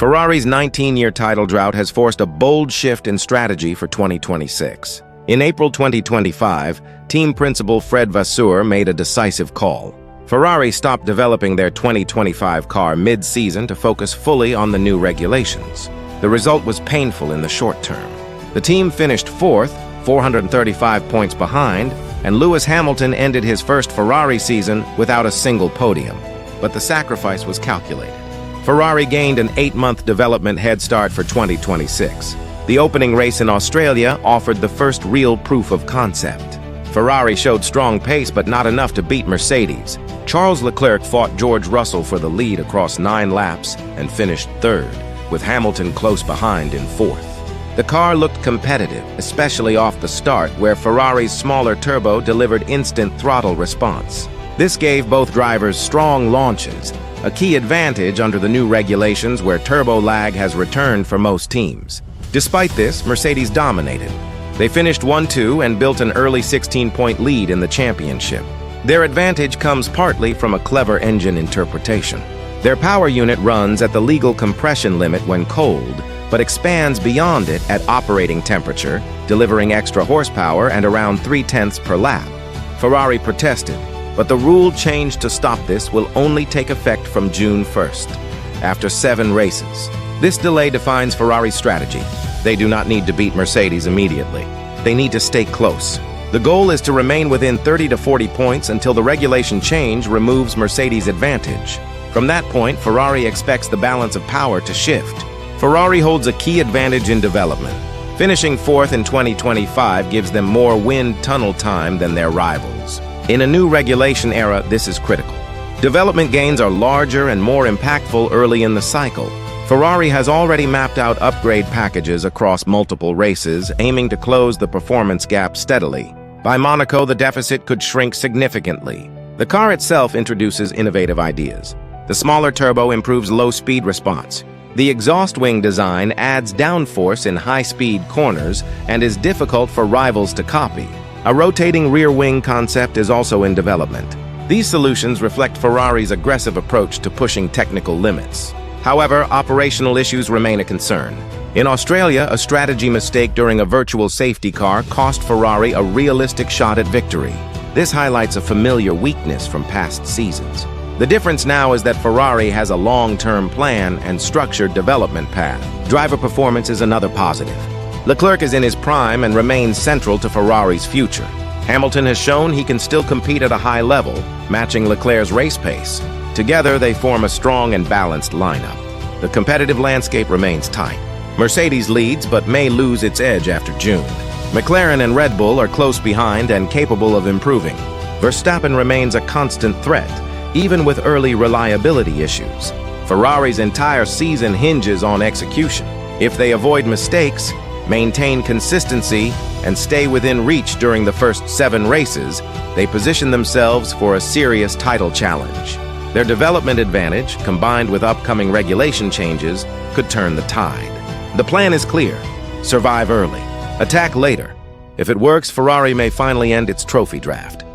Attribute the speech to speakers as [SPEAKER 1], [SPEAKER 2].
[SPEAKER 1] Ferrari's 19-year title drought has forced a bold shift in strategy for 2026. In April 2025, team principal Fred Vasseur made a decisive call. Ferrari stopped developing their 2025 car mid-season to focus fully on the new regulations. The result was painful in the short term. The team finished fourth, 435 points behind, and Lewis Hamilton ended his first Ferrari season without a single podium. But the sacrifice was calculated. Ferrari gained an 8-month development head start for 2026. The opening race in Australia offered the first real proof of concept. Ferrari showed strong pace, but not enough to beat Mercedes. Charles Leclerc fought George Russell for the lead across 9 laps and finished third, with Hamilton close behind in fourth. The car looked competitive, especially off the start, where Ferrari's smaller turbo delivered instant throttle response. This gave both drivers strong launches, a key advantage under the new regulations where turbo lag has returned for most teams. Despite this, Mercedes dominated. They finished 1-2 and built an early 16-point lead in the championship. Their advantage comes partly from a clever engine interpretation. Their power unit runs at the legal compression limit when cold, but expands beyond it at operating temperature, delivering extra horsepower and around 0.3 per lap. Ferrari protested, but the rule change to stop this will only take effect from June 1st, after 7 races. This delay defines Ferrari's strategy. They do not need to beat Mercedes immediately. They need to stay close. The goal is to remain within 30 to 40 points until the regulation change removes Mercedes' advantage. From that point, Ferrari expects the balance of power to shift. Ferrari holds a key advantage in development. Finishing fourth in 2025 gives them more wind tunnel time than their rivals. In a new regulation era, this is critical. Development gains are larger and more impactful early in the cycle. Ferrari has already mapped out upgrade packages across multiple races, aiming to close the performance gap steadily. By Monaco, the deficit could shrink significantly. The car itself introduces innovative ideas. The smaller turbo improves low-speed response. The exhaust wing design adds downforce in high-speed corners and is difficult for rivals to copy. A rotating rear wing concept is also in development. These solutions reflect Ferrari's aggressive approach to pushing technical limits. However, operational issues remain a concern. In Australia, a strategy mistake during a virtual safety car cost Ferrari a realistic shot at victory. This highlights a familiar weakness from past seasons. The difference now is that Ferrari has a long-term plan and structured development path. Driver performance is another positive. Leclerc is in his prime and remains central to Ferrari's future. Hamilton has shown he can still compete at a high level, matching Leclerc's race pace. Together, they form a strong and balanced lineup. The competitive landscape remains tight. Mercedes leads but may lose its edge after June. McLaren and Red Bull are close behind and capable of improving. Verstappen remains a constant threat, even with early reliability issues. Ferrari's entire season hinges on execution. If they avoid mistakes, maintain consistency, and stay within reach during the first 7 races, they position themselves for a serious title challenge. Their development advantage, combined with upcoming regulation changes, could turn the tide. The plan is clear: survive early, attack later. If it works, Ferrari may finally end its trophy draft.